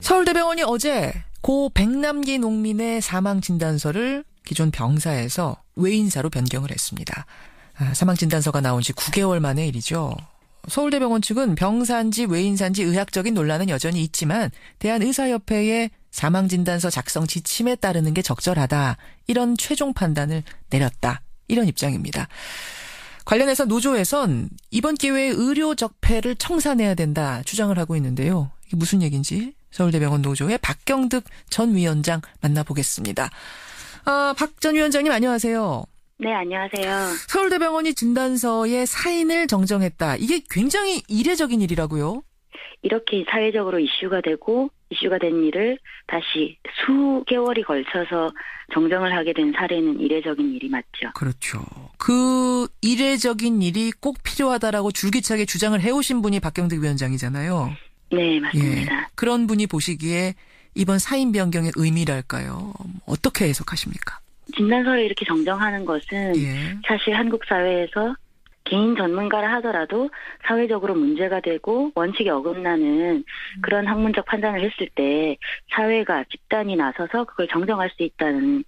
서울대병원이 어제 고 백남기 농민의 사망진단서를 기존 병사에서 외인사로 변경을 했습니다. 사망진단서가 나온 지 9개월 만의 일이죠. 서울대병원 측은 병사인지 외인사인지 의학적인 논란은 여전히 있지만 대한의사협회의 사망진단서 작성 지침에 따르는 게 적절하다. 이런 최종 판단을 내렸다. 이런 입장입니다. 관련해서 노조에선 이번 기회에 의료 적폐를 청산해야 된다 주장을 하고 있는데요. 이게 무슨 얘기인지 서울대병원 노조의 박경득 전 위원장 만나보겠습니다. 박 전 위원장님 안녕하세요. 네, 안녕하세요. 서울대병원이 진단서의 사인을 정정했다. 이게 굉장히 이례적인 일이라고요? 이렇게 사회적으로 이슈가 된 일을 다시 수개월이 걸쳐서 정정을 하게 된 사례는 이례적인 일이 맞죠. 그렇죠. 그 이례적인 일이 꼭 필요하다라고 줄기차게 주장을 해오신 분이 박경득 위원장이잖아요. 네, 맞습니다. 예, 그런 분이 보시기에 이번 사인 변경의 의미랄까요? 어떻게 해석하십니까? 진단서를 이렇게 정정하는 것은 사실 한국 사회에서 개인 전문가라 하더라도 사회적으로 문제가 되고 원칙에 어긋나는 그런 학문적 판단을 했을 때 사회가 집단이 나서서 그걸 정정할 수 있다는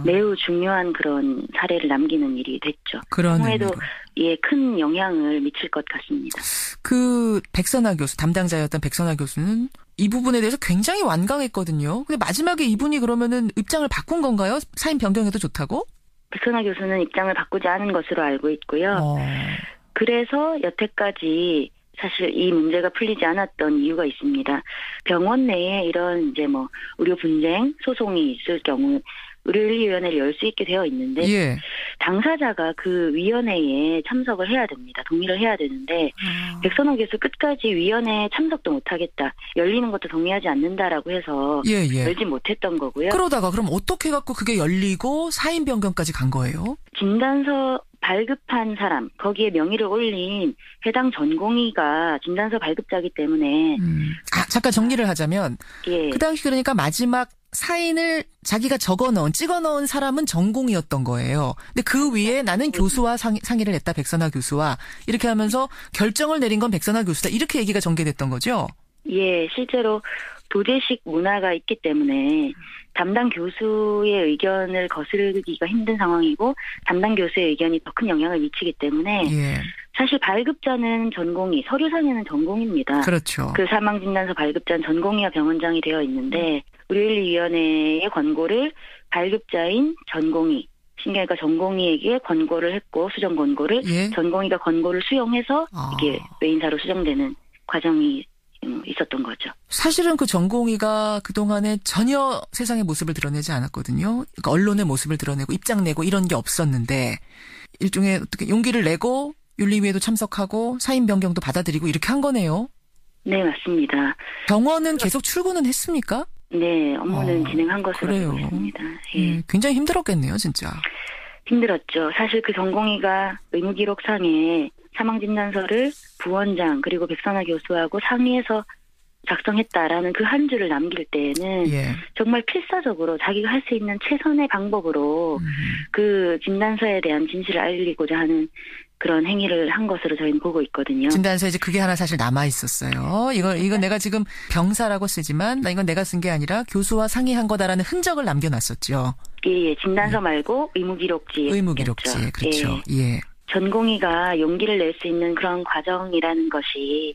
매우 중요한 그런 사례를 남기는 일이 됐죠. 그런 후에도 큰 영향을 미칠 것 같습니다. 그 백선아 교수, 담당자였던 백선아 교수는 이 부분에 대해서 굉장히 완강했거든요. 근데 마지막에 이분이 그러면은 입장을 바꾼 건가요? 사인 변경해도 좋다고? 백선아 교수는 입장을 바꾸지 않은 것으로 알고 있고요. 그래서 여태까지 사실 이 문제가 풀리지 않았던 이유가 있습니다. 병원 내에 이런 의료 분쟁 소송이 있을 경우 의료윤리위원회를 열 수 있게 되어 있는데 당사자가 그 위원회에 참석을 해야 됩니다. 동의를 해야 되는데 백선호 교수 끝까지 위원회에 참석도 못하겠다. 열리는 것도 동의하지 않는다라고 해서 열지 못했던 거고요. 그러다가 그럼 어떻게 갖고 그게 열리고 사인 변경까지 간 거예요? 진단서 발급한 사람, 거기에 명의를 올린 해당 전공의가 진단서 발급자이기 때문에 잠깐 정리를 하자면 그 당시 그러니까 마지막 사인을 자기가 찍어 넣은 사람은 전공이었던 거예요. 근데 그 위에 나는 교수와 상의를 했다. 백선아 교수와. 이렇게 하면서 결정을 내린 건 백선아 교수다. 이렇게 얘기가 전개됐던 거죠? 예, 실제로 도제식 문화가 있기 때문에 담당 교수의 의견을 거스르기가 힘든 상황이고 담당 교수의 의견이 더 큰 영향을 미치기 때문에 사실 발급자는 전공의, 서류상에는 전공입니다. 그렇죠. 그 사망진단서 발급자는 전공의와 병원장이 되어 있는데 의료윤리위원회의 권고를 발급자인 전공의, 그러니까 전공의에게 권고를 했고 수정 권고를 전공의가 권고를 수용해서 이게 외인사로 수정되는 과정이 있었던 거죠. 사실은 그 전공의가 그동안에 전혀 세상의 모습을 드러내지 않았거든요. 그러니까 언론의 모습을 드러내고 입장 내고 이런 게 없었는데 일종의 어떻게 용기를 내고 윤리위에도 참석하고 사인 변경도 받아들이고 이렇게 한 거네요. 네, 맞습니다. 병원은 계속 출근은 했습니까? 네, 업무는 진행한 것으로 알고 있습니다. 굉장히 힘들었겠네요, 진짜. 힘들었죠. 사실 그 전공의가 의무기록상에 사망진단서를 부원장 그리고 백선아 교수하고 상의해서 작성했다라는 그 한 줄을 남길 때에는 정말 필사적으로 자기가 할 수 있는 최선의 방법으로 그 진단서에 대한 진실을 알리고자 하는 그런 행위를 한 것으로 저희는 보고 있거든요. 진단서에 이제 그게 하나 사실 남아 있었어요. 이건 내가 지금 병사라고 쓰지만 이건 내가 쓴 게 아니라 교수와 상의한 거다라는 흔적을 남겨놨었죠. 예, 진단서 말고 의무기록지. 의무기록지, 그렇죠. 전공의가 용기를 낼 수 있는 그런 과정이라는 것이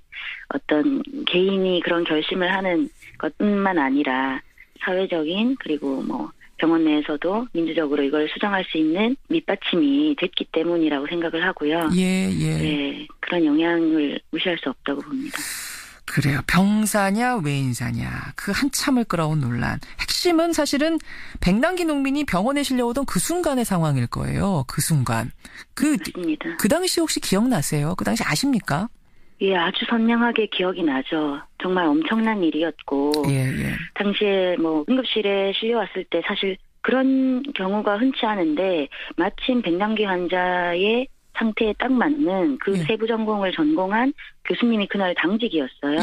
어떤 개인이 그런 결심을 하는 것뿐만 아니라 사회적인 그리고 병원 내에서도 민주적으로 이걸 수정할 수 있는 밑받침이 됐기 때문이라고 생각을 하고요. 그런 영향을 무시할 수 없다고 봅니다. 그래요. 병사냐 외인사냐 그 한참을 끌어온 논란. 핵심은 사실은 백남기 농민이 병원에 실려오던 그 순간의 상황일 거예요. 그 순간. 맞습니다. 그 당시 혹시 기억나세요? 그 당시 아십니까? 예, 아주 선명하게 기억이 나죠. 정말 엄청난 일이었고 당시에 응급실에 실려왔을 때 사실 그런 경우가 흔치 않은데 마침 백남기 환자의 상태에 딱 맞는 그 세부 전공을 전공한 교수님이 그날 당직이었어요.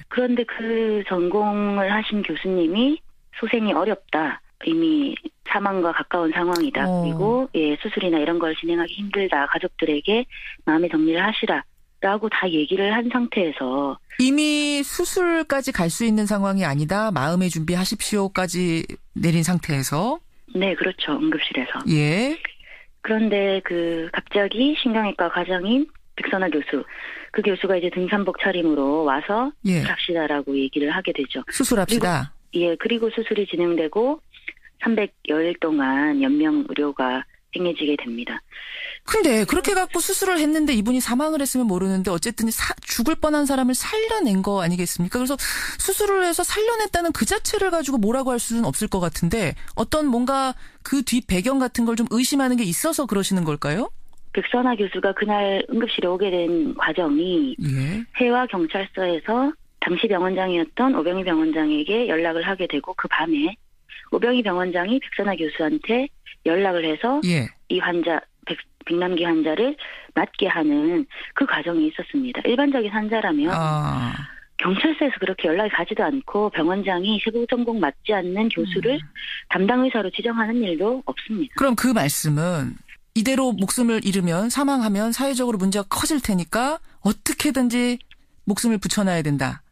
그런데 그 전공을 하신 교수님이 소생이 어렵다. 이미 사망과 가까운 상황이다. 그리고 수술이나 이런 걸 진행하기 힘들다. 가족들에게 마음의 정리를 하시라. 라고 다 얘기를 한 상태에서 이미 수술까지 갈 수 있는 상황이 아니다. 마음의 준비하십시오까지 내린 상태에서. 네, 그렇죠. 응급실에서. 예. 그런데 갑자기 신경외과 과장인 백선아 교수, 그 교수가 이제 등산복 차림으로 와서 예. 수술합시다라고 얘기를 하게 되죠. 수술합시다. 그리고 수술이 진행되고 300여일 동안 연명 의료가 행해지게 됩니다. 근데 그렇게 갖고 수술을 했는데 이분이 사망을 했으면 모르는데 어쨌든 죽을 뻔한 사람을 살려낸 거 아니겠습니까? 그래서 수술을 해서 살려냈다는 그 자체를 가지고 뭐라고 할 수는 없을 것 같은데 어떤 뭔가 그 뒷 배경 같은 걸 좀 의심하는 게 있어서 그러시는 걸까요? 백선아 교수가 그날 응급실에 오게 된 과정이 예. 해와경찰서에서 당시 병원장이었던 오병희 병원장에게 연락을 하게 되고 그 밤에 오병희 병원장이 백선아 교수한테 연락을 해서 예. 이 환자 백남기 환자를 낫게 하는 그 과정이 있었습니다. 일반적인 환자라면 경찰서에서 그렇게 연락이 가지도 않고 병원장이 세부전공 맞지 않는 교수를 담당 의사로 지정하는 일도 없습니다. 그럼 그 말씀은 이대로 목숨을 잃으면 사망하면 사회적으로 문제가 커질 테니까 어떻게든지 목숨을 붙여놔야 된다.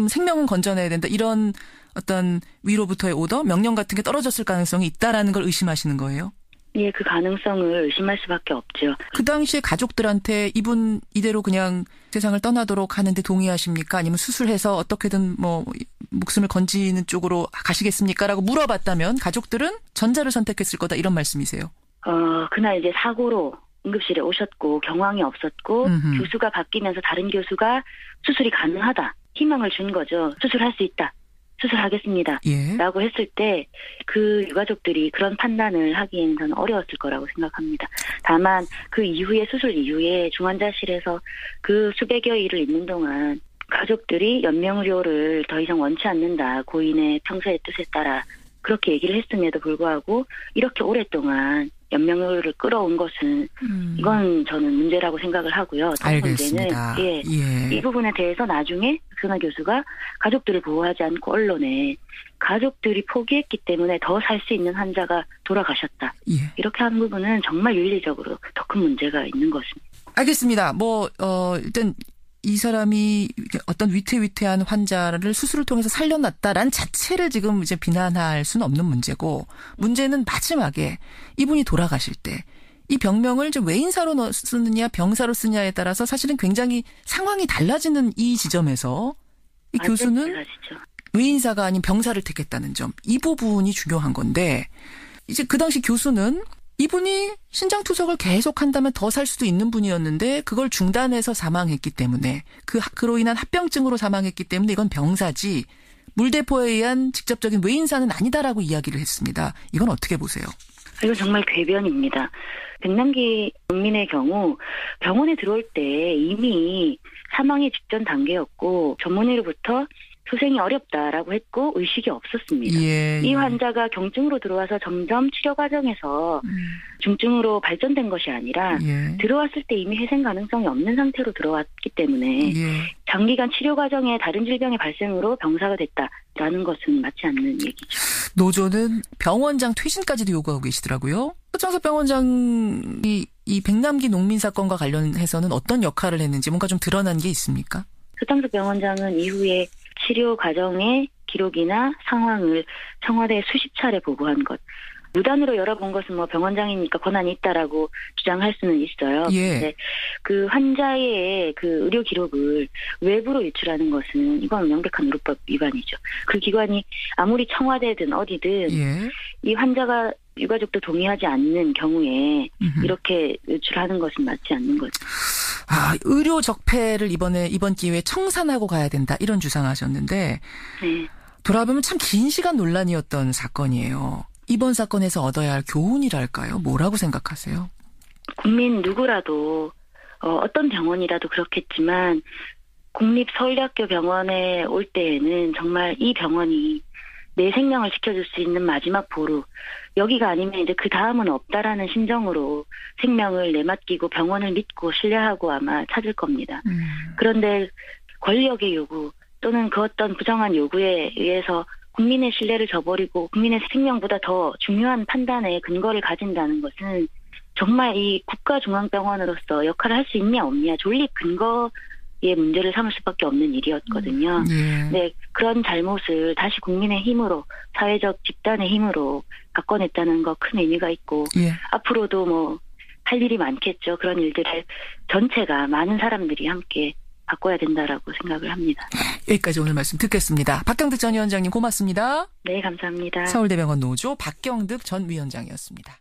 생명은 건져내야 된다. 이런 어떤 위로부터의 오더, 명령 같은 게 떨어졌을 가능성이 있다라는 걸 의심하시는 거예요? 예, 그 가능성을 의심할 수밖에 없죠. 그 당시에 가족들한테 이분 이대로 그냥 세상을 떠나도록 하는데 동의하십니까? 아니면 수술해서 어떻게든 목숨을 건지는 쪽으로 가시겠습니까? 라고 물어봤다면 가족들은 전자를 선택했을 거다 이런 말씀이세요? 그날 이제 사고로 응급실에 오셨고 경황이 없었고 교수가 바뀌면서 다른 교수가 수술이 가능하다. 희망을 준 거죠. 수술할 수 있다. 수술하겠습니다. 예. 라고 했을 때 그 유가족들이 그런 판단을 하기에는 저는 어려웠을 거라고 생각합니다. 다만 그 이후에 수술 이후에 중환자실에서 그 수백여 일을 있는 동안 가족들이 연명의료를 더 이상 원치 않는다. 고인의 평소의 뜻에 따라 그렇게 얘기를 했음에도 불구하고 이렇게 오랫동안 연명의료를 끌어온 것은 이건 저는 문제라고 생각을 하고요. 알겠습니다. 문제는 이 부분에 대해서 나중에 백선아 교수가 가족들을 보호하지 않고 언론에 가족들이 포기했기 때문에 더 살 수 있는 환자가 돌아가셨다. 예. 이렇게 하는 부분은 정말 윤리적으로 더 큰 문제가 있는 것입니다. 알겠습니다. 일단 이 사람이 어떤 위태위태한 환자를 수술을 통해서 살려놨다라는 자체를 지금 이제 비난할 수는 없는 문제고, 문제는 마지막에 이분이 돌아가실 때 이 병명을 이제 외인사로 쓰느냐 병사로 쓰느냐에 따라서 사실은 굉장히 상황이 달라지는 이 지점에서 이 교수는 달라지죠. 외인사가 아닌 병사를 택했다는 점, 이 부분이 중요한 건데, 이제 그 당시 교수는 이분이 신장투석을 계속한다면 더 살 수도 있는 분이었는데 그걸 중단해서 사망했기 때문에 그로 인한 합병증으로 사망했기 때문에 이건 병사지 물대포에 의한 직접적인 외인사는 아니다라고 이야기를 했습니다. 이건 어떻게 보세요? 이건 정말 궤변입니다. 백남기 농민의 경우 병원에 들어올 때 이미 사망의 직전 단계였고 전문의로부터 소생이 어렵다라고 했고 의식이 없었습니다. 예. 이 환자가 경증으로 들어와서 점점 치료 과정에서 중증으로 발전된 것이 아니라 들어왔을 때 이미 회생 가능성이 없는 상태로 들어왔기 때문에 장기간 치료 과정에 다른 질병의 발생으로 병사가 됐다라는 것은 맞지 않는 얘기죠. 노조는 병원장 퇴진까지도 요구하고 계시더라고요. 서창석 병원장이 이 백남기 농민 사건과 관련해서는 어떤 역할을 했는지 뭔가 좀 드러난 게 있습니까? 서창석 병원장은 이후에 치료 과정의 기록이나 상황을 청와대에 수십 차례 보고한 것. 무단으로 열어본 것은 병원장이니까 권한이 있다라고 주장할 수는 있어요. 그런데 그 환자의 그 의료 기록을 외부로 유출하는 것은 이건 명백한 의료법 위반이죠. 그 기관이 아무리 청와대든 어디든 이 환자가 유가족도 동의하지 않는 경우에 이렇게 유출하는 것은 맞지 않는 거죠. 의료 적폐를 이번 기회에 청산하고 가야 된다 이런 주장하셨는데 돌아보면 참 긴 시간 논란이었던 사건이에요. 이번 사건에서 얻어야 할 교훈이랄까요? 뭐라고 생각하세요? 국민 누구라도 어떤 병원이라도 그렇겠지만 국립서울대학교 병원에 올 때에는 정말 이 병원이 내 생명을 지켜줄 수 있는 마지막 보루, 여기가 아니면 이제 그 다음은 없다라는 심정으로 생명을 내맡기고 병원을 믿고 신뢰하고 아마 찾을 겁니다. 그런데 권력의 요구 또는 그 어떤 부정한 요구에 의해서 국민의 신뢰를 저버리고 국민의 생명보다 더 중요한 판단에 근거를 가진다는 것은 정말 이 국가중앙병원으로서 역할을 할 수 있냐 없냐 존립 근거의 문제를 삼을 수밖에 없는 일이었거든요. 네, 그런 잘못을 다시 국민의 힘으로 사회적 집단의 힘으로 바꿔냈다는 거 큰 의미가 있고 앞으로도 뭐 할 일이 많겠죠. 그런 일들을 전체가 많은 사람들이 함께 바꿔야 된다라고 생각을 합니다. 여기까지 오늘 말씀 듣겠습니다. 박경득 전 위원장님 고맙습니다. 네, 감사합니다. 서울대병원 노조 박경득 전 위원장이었습니다.